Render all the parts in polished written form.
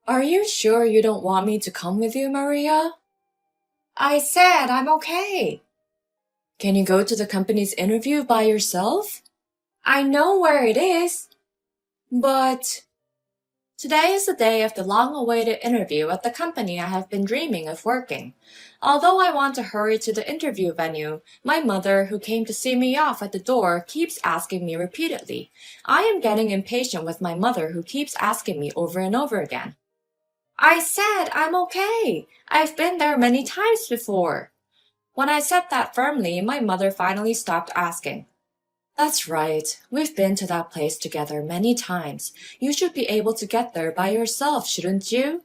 Are you sure you don't want me to come with you, Maria? I said I'm okay. Can you go to the company's interview by yourself? I know where it is. But today is the day of the long-awaited interview at the company I have been dreaming of working. Although I want to hurry to the interview venue, my mother, who came to see me off at the door, keeps asking me repeatedly. I am getting impatient with my mother, who keeps asking me over and over again. I said I'm okay. I've been there many times before. When I said that firmly, my mother finally stopped asking. That's right. We've been to that place together many times. You should be able to get there by yourself, shouldn't you?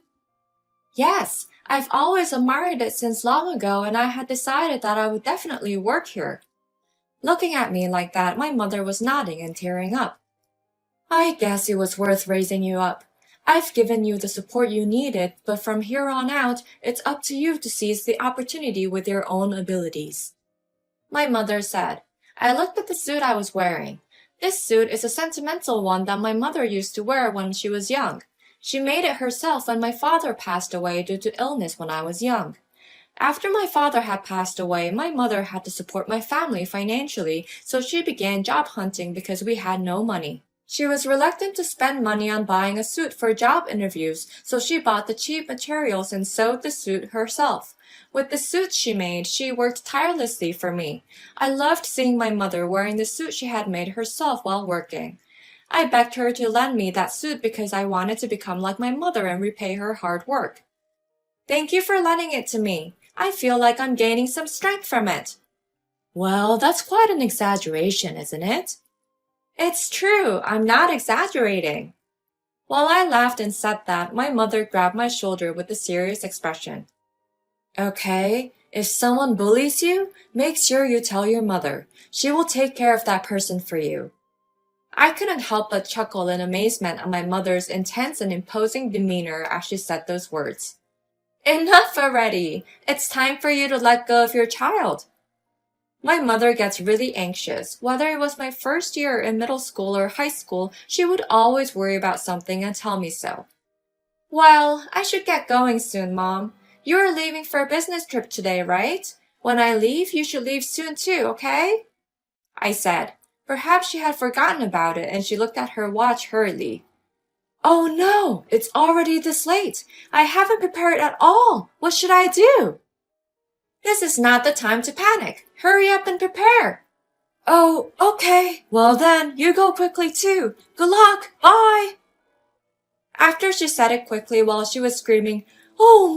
Yes, I've always admired it since long ago, and I had decided that I would definitely work here. Looking at me like that, my mother was nodding and tearing up. I guess it was worth raising you up. I've given you the support you needed, but from here on out, it's up to you to seize the opportunity with your own abilities. My mother said. I looked at the suit I was wearing. This suit is a sentimental one that my mother used to wear when she was young. She made it herself when my father passed away due to illness when I was young. After my father had passed away, my mother had to support my family financially, so she began job hunting because we had no money. She was reluctant to spend money on buying a suit for job interviews, so she bought the cheap materials and sewed the suit herself. With the suits she made, she worked tirelessly for me. I loved seeing my mother wearing the suit she had made herself while working. I begged her to lend me that suit because I wanted to become like my mother and repay her hard work. Thank you for lending it to me. I feel like I'm gaining some strength from it. Well, that's quite an exaggeration, isn't it? It's true, I'm not exaggerating. While I laughed and said that, my mother grabbed my shoulder with a serious expression. Okay, if someone bullies you, make sure you tell your mother. She will take care of that person for you. I couldn't help but chuckle in amazement at my mother's intense and imposing demeanor as she said those words. Enough already! It's time for you to let go of your child. My mother gets really anxious. Whether it was my first year in middle school or high school, she would always worry about something and tell me so. Well, I should get going soon, Mom. You're leaving for a business trip today, right? When I leave, you should leave soon too, okay? I said. Perhaps she had forgotten about it and she looked at her watch hurriedly. Oh no, it's already this late. I haven't prepared at all. What should I do? This is not the time to panic. Hurry up and prepare. Oh, okay. Well then, you go quickly too. Good luck. Bye. After she said it quickly while she was screaming, Oh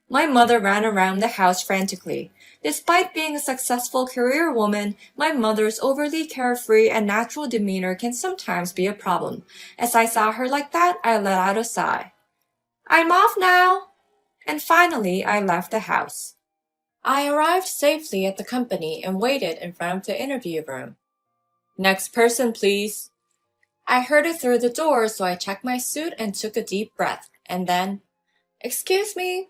my mother ran around the house frantically. Despite being a successful career woman, my mother's overly carefree and natural demeanor can sometimes be a problem. As I saw her like that, I let out a sigh. I'm off now. And finally, I left the house. I arrived safely at the company and waited in front of the interview room. Next person, please. I heard it through the door, so I checked my suit and took a deep breath, and then, Excuse me.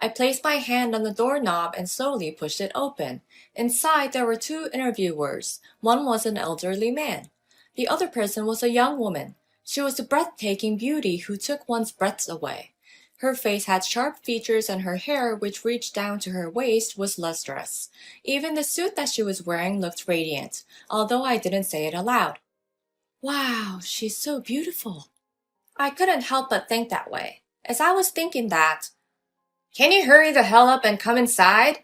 I placed my hand on the doorknob and slowly pushed it open. Inside, there were two interviewers. One was an elderly man. The other person was a young woman. She was a breathtaking beauty who took one's breath away. Her face had sharp features and her hair, which reached down to her waist, was lustrous. Even the suit that she was wearing looked radiant, although I didn't say it aloud. Wow, she's so beautiful. I couldn't help but think that way. As I was thinking that, Can you hurry the hell up and come inside?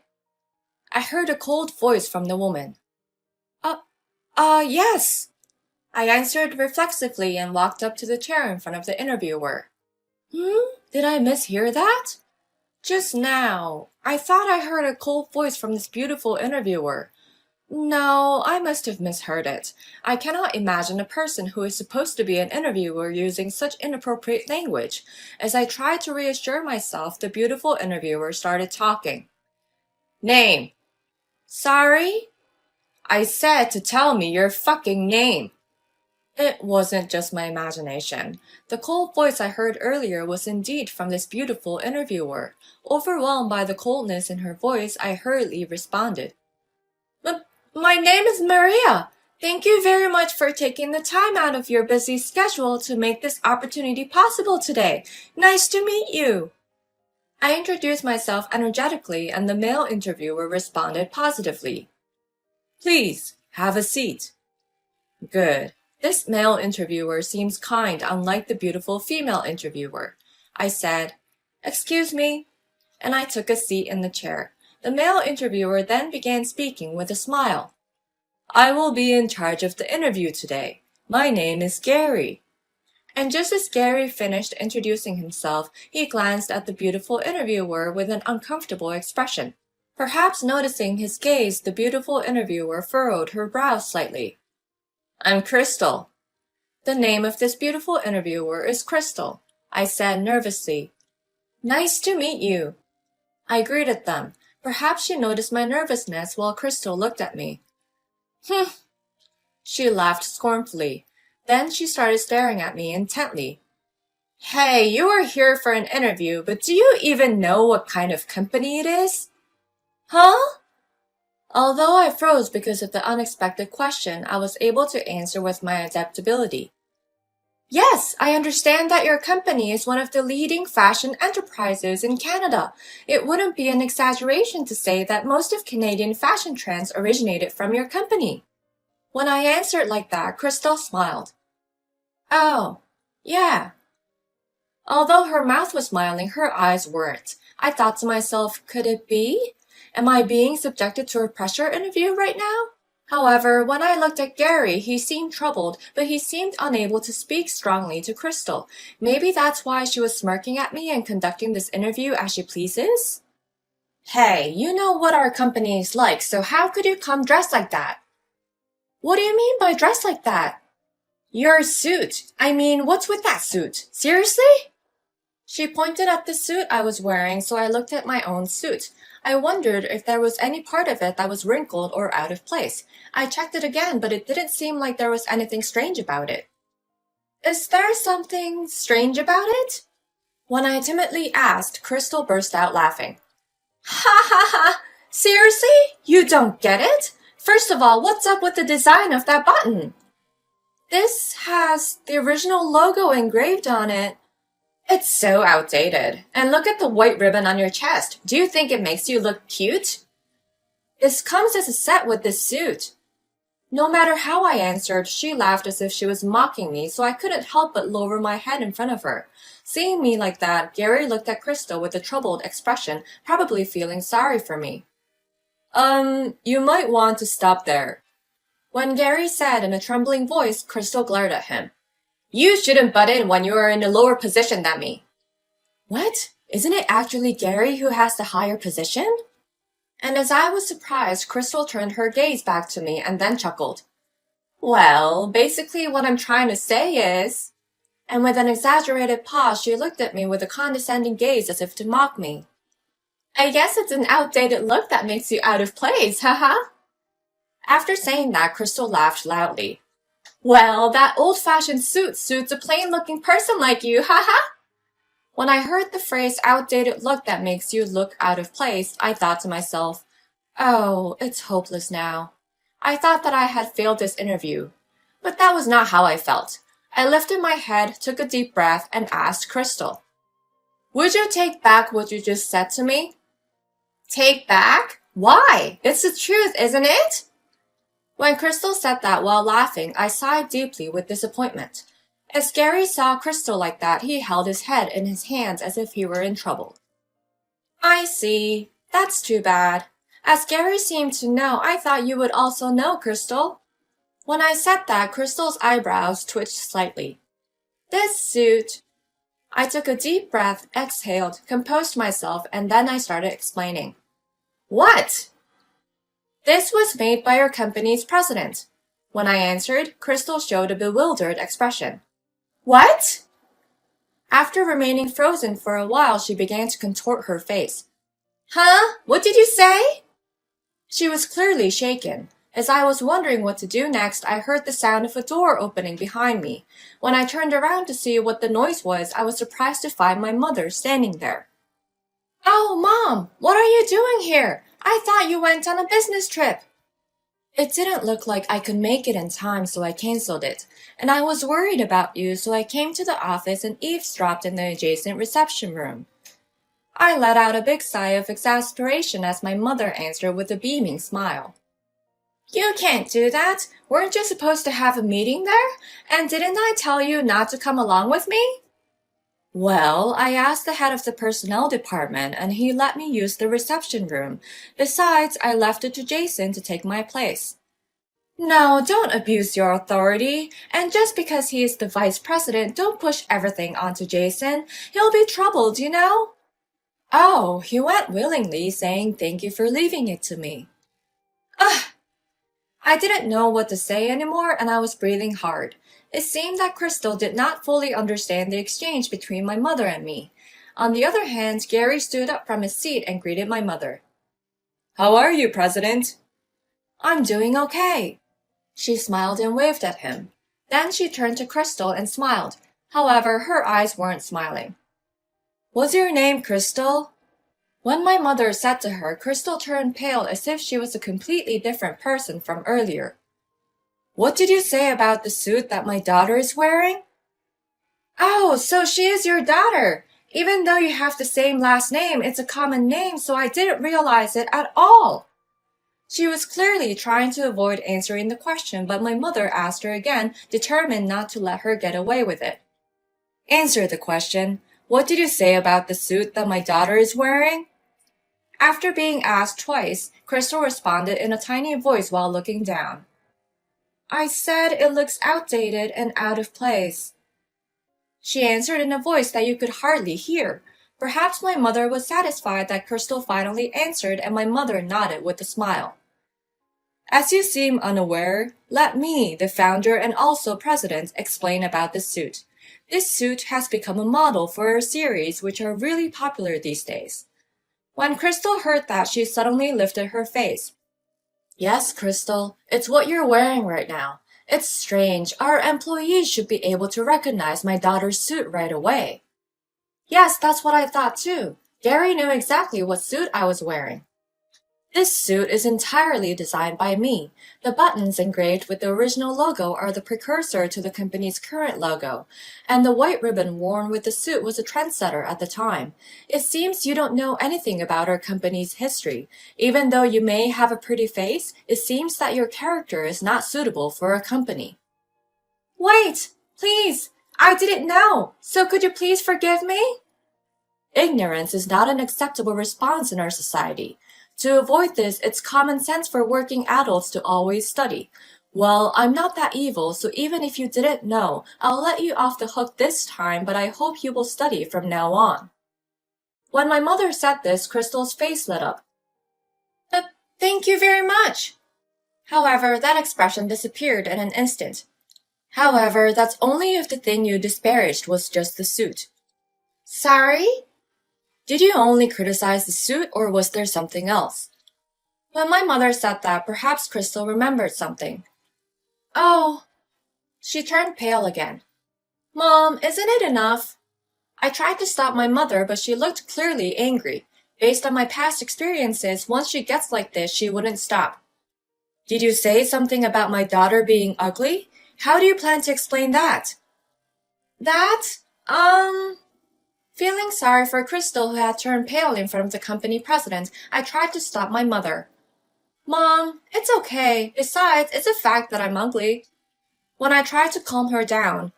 I heard a cold voice from the woman. Yes. I answered reflexively and walked up to the chair in front of the interviewer. Did I mishear that? Just now. I thought I heard a cold voice from this beautiful interviewer. No, I must have misheard it. I cannot imagine a person who is supposed to be an interviewer using such inappropriate language. As I tried to reassure myself, the beautiful interviewer started talking. Name. Sorry? I said to tell me your fucking name. It wasn't just my imagination. The cold voice I heard earlier was indeed from this beautiful interviewer. Overwhelmed by the coldness in her voice, I hurriedly responded. My name is Maria. Thank you very much for taking the time out of your busy schedule to make this opportunity possible today. Nice to meet you. I introduced myself energetically and the male interviewer responded positively. Please, have a seat. Good. This male interviewer seems kind, unlike the beautiful female interviewer. I said, Excuse me, and I took a seat in the chair. The male interviewer then began speaking with a smile. I will be in charge of the interview today. My name is Gary. And just as Gary finished introducing himself, he glanced at the beautiful interviewer with an uncomfortable expression. Perhaps noticing his gaze, the beautiful interviewer furrowed her brows slightly. I'm Crystal. The name of this beautiful interviewer is Crystal, I said nervously. Nice to meet you. I greeted them. Perhaps she noticed my nervousness while Crystal looked at me. She laughed scornfully. Then she started staring at me intently. Hey, you are here for an interview, but do you even know what kind of company it is? Huh? Although I froze because of the unexpected question, I was able to answer with my adaptability. Yes, I understand that your company is one of the leading fashion enterprises in Canada. It wouldn't be an exaggeration to say that most of Canadian fashion trends originated from your company. When I answered like that, Crystal smiled. Oh, yeah. Although her mouth was smiling, her eyes weren't. I thought to myself, could it be? Am I being subjected to a pressure interview right now? However, when I looked at Gary, he seemed troubled, but he seemed unable to speak strongly to Crystal. Maybe that's why she was smirking at me and conducting this interview as she pleases? Hey, you know what our company is like, so how could you come dressed like that? What do you mean by dressed like that? Your suit. I mean, what's with that suit? Seriously? She pointed at the suit I was wearing, so I looked at my own suit. I wondered if there was any part of it that was wrinkled or out of place. I checked it again, but it didn't seem like there was anything strange about it. Is there something strange about it? When I timidly asked, Crystal burst out laughing. Ha ha ha! Seriously? You don't get it? First of all, what's up with the design of that button? This has the original logo engraved on it. It's so outdated. And look at the white ribbon on your chest. Do you think it makes you look cute? This comes as a set with this suit. No matter how I answered, she laughed as if she was mocking me, so I couldn't help but lower my head in front of her. Seeing me like that, Gary looked at Crystal with a troubled expression, probably feeling sorry for me. You might want to stop there. When Gary said in a trembling voice, Crystal glared at him. You shouldn't butt in when you are in a lower position than me. What? Isn't it actually Gary who has the higher position? And as I was surprised, Crystal turned her gaze back to me and then chuckled. Well, basically what I'm trying to say is... And with an exaggerated pause, she looked at me with a condescending gaze as if to mock me. I guess it's an outdated look that makes you out of place, haha. After saying that, Crystal laughed loudly. Well, that old-fashioned suit suits a plain-looking person like you, haha! When I heard the phrase outdated look that makes you look out of place, I thought to myself, oh, it's hopeless now. I thought that I had failed this interview. But that was not how I felt. I lifted my head, took a deep breath, and asked Crystal, Would you take back what you just said to me? Take back? Why? It's the truth, isn't it? When Crystal said that while laughing, I sighed deeply with disappointment. As Gary saw Crystal like that, he held his head in his hands as if he were in trouble. I see. That's too bad. As Gary seemed to know, I thought you would also know, Crystal. When I said that, Crystal's eyebrows twitched slightly. This suit. I took a deep breath, exhaled, composed myself, and then I started explaining. What? This was made by your company's president. When I answered, Crystal showed a bewildered expression. What? After remaining frozen for a while, she began to contort her face. Huh? What did you say? She was clearly shaken. As I was wondering what to do next, I heard the sound of a door opening behind me. When I turned around to see what the noise was, I was surprised to find my mother standing there. Oh, Mom, what are you doing here? I thought you went on a business trip. It didn't look like I could make it in time, so I canceled it. And I was worried about you, so I came to the office and eavesdropped in the adjacent reception room. I let out a big sigh of exasperation as my mother answered with a beaming smile. You can't do that. Weren't you supposed to have a meeting there? And didn't I tell you not to come along with me? Well, I asked the head of the personnel department and he let me use the reception room. Besides, I left it to Jason to take my place. No, don't abuse your authority. And just because he is the vice president, don't push everything onto Jason. He'll be troubled, you know? Oh, he went willingly, saying thank you for leaving it to me. Ugh! I didn't know what to say anymore and I was breathing hard. It seemed that Crystal did not fully understand the exchange between my mother and me. On the other hand, Gary stood up from his seat and greeted my mother. How are you, President? I'm doing okay. She smiled and waved at him. Then she turned to Crystal and smiled. However, her eyes weren't smiling. What's your name, Crystal? When my mother said to her, Crystal turned pale as if she was a completely different person from earlier. What did you say about the suit that my daughter is wearing? Oh, so she is your daughter. Even though you have the same last name, it's a common name, so I didn't realize it at all. She was clearly trying to avoid answering the question, but my mother asked her again, determined not to let her get away with it. Answer the question. What did you say about the suit that my daughter is wearing? After being asked twice, Crystal responded in a tiny voice while looking down. I said it looks outdated and out of place. She answered in a voice that you could hardly hear. Perhaps my mother was satisfied that Crystal finally answered and my mother nodded with a smile. As you seem unaware, let me, the founder and also president, explain about this suit. This suit has become a model for a series which are really popular these days. When Crystal heard that, she suddenly lifted her face. Yes, Crystal, it's what you're wearing right now. It's strange. Our employees should be able to recognize my daughter's suit right away. Yes, that's what I thought too. Gary knew exactly what suit I was wearing. This suit is entirely designed by me. The buttons engraved with the original logo are the precursor to the company's current logo, and the white ribbon worn with the suit was a trendsetter at the time. It seems you don't know anything about our company's history. Even though you may have a pretty face, it seems that your character is not suitable for a company. Wait, please, I didn't know, so could you please forgive me? Ignorance is not an acceptable response in our society. To avoid this, it's common sense for working adults to always study. Well, I'm not that evil, so even if you didn't know, I'll let you off the hook this time, but I hope you will study from now on. When my mother said this, Crystal's face lit up. Thank you very much. However, that expression disappeared in an instant. However, that's only if the thing you disparaged was just the suit. Sorry? Did you only criticize the suit, or was there something else? When my mother said that, perhaps Crystal remembered something. Oh. She turned pale again. Mom, isn't it enough? I tried to stop my mother, but she looked clearly angry. Based on my past experiences, once she gets like this, she wouldn't stop. Did you say something about my daughter being ugly? How do you plan to explain that? Feeling sorry for Crystal, who had turned pale in front of the company president, I tried to stop my mother. Mom, it's okay. Besides, it's a fact that I'm ugly. When I tried to calm her down,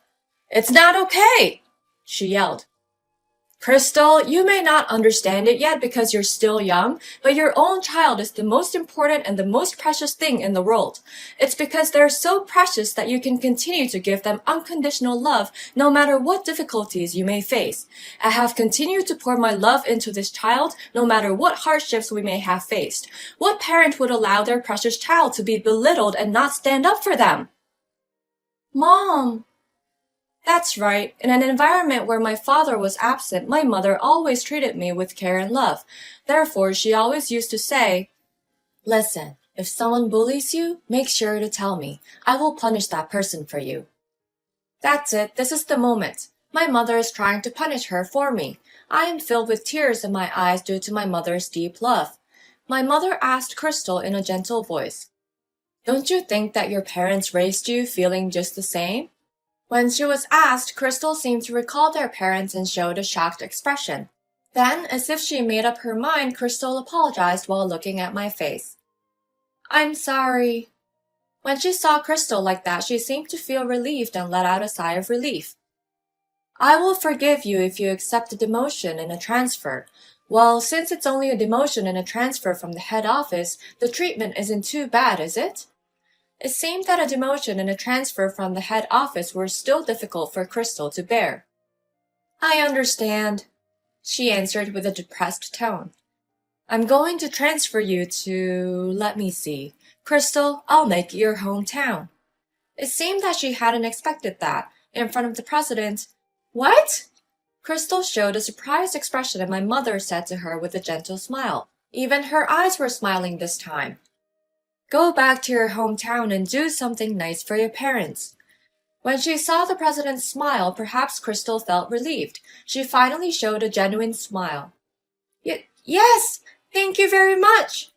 It's not okay, she yelled. Crystal, you may not understand it yet because you're still young, but your own child is the most important and the most precious thing in the world. It's because they're so precious that you can continue to give them unconditional love no matter what difficulties you may face. I have continued to pour my love into this child no matter what hardships we may have faced. What parent would allow their precious child to be belittled and not stand up for them? Mom! That's right. In an environment where my father was absent, my mother always treated me with care and love. Therefore, she always used to say, Listen, if someone bullies you, make sure to tell me. I will punish that person for you. That's it. This is the moment. My mother is trying to punish her for me. I am filled with tears in my eyes due to my mother's deep love. My mother asked Crystal in a gentle voice, Don't you think that your parents raised you feeling just the same? When she was asked, Crystal seemed to recall their parents and showed a shocked expression. Then, as if she made up her mind, Crystal apologized while looking at my face. I'm sorry. When she saw Crystal like that, she seemed to feel relieved and let out a sigh of relief. I will forgive you if you accept a demotion and a transfer. Well, since it's only a demotion and a transfer from the head office, the treatment isn't too bad, is it? It seemed that a demotion and a transfer from the head office were still difficult for Crystal to bear. I understand, she answered with a depressed tone. I'm going to transfer you to, let me see. Crystal, I'll make it your hometown. It seemed that she hadn't expected that. In front of the president, What? Crystal showed a surprised expression and my mother said to her with a gentle smile. Even her eyes were smiling this time. Go back to your hometown and do something nice for your parents. When she saw the president's smile, perhaps Crystal felt relieved. She finally showed a genuine smile. Yes, thank you very much.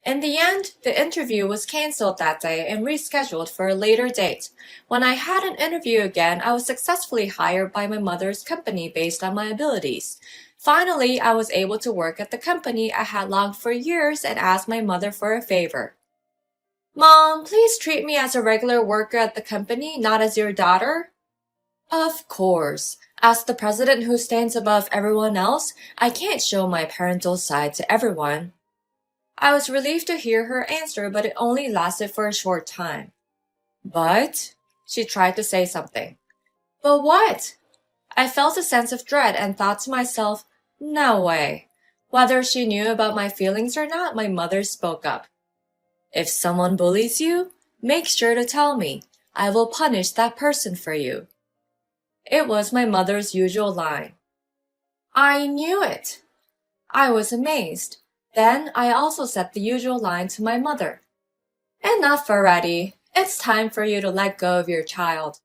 In the end, the interview was cancelled that day and rescheduled for a later date. When I had an interview again, I was successfully hired by my mother's company based on my abilities. Finally, I was able to work at the company I had longed for years and asked my mother for a favor. Mom, please treat me as a regular worker at the company, not as your daughter. Of course. As the president who stands above everyone else, I can't show my parental side to everyone. I was relieved to hear her answer, but it only lasted for a short time. But, she tried to say something. But what? I felt a sense of dread and thought to myself, no way. Whether she knew about my feelings or not, my mother spoke up. If someone bullies you, make sure to tell me. I will punish that person for you. It was my mother's usual line. I knew it. I was amazed. Then I also said the usual line to my mother. Enough already. It's time for you to let go of your child.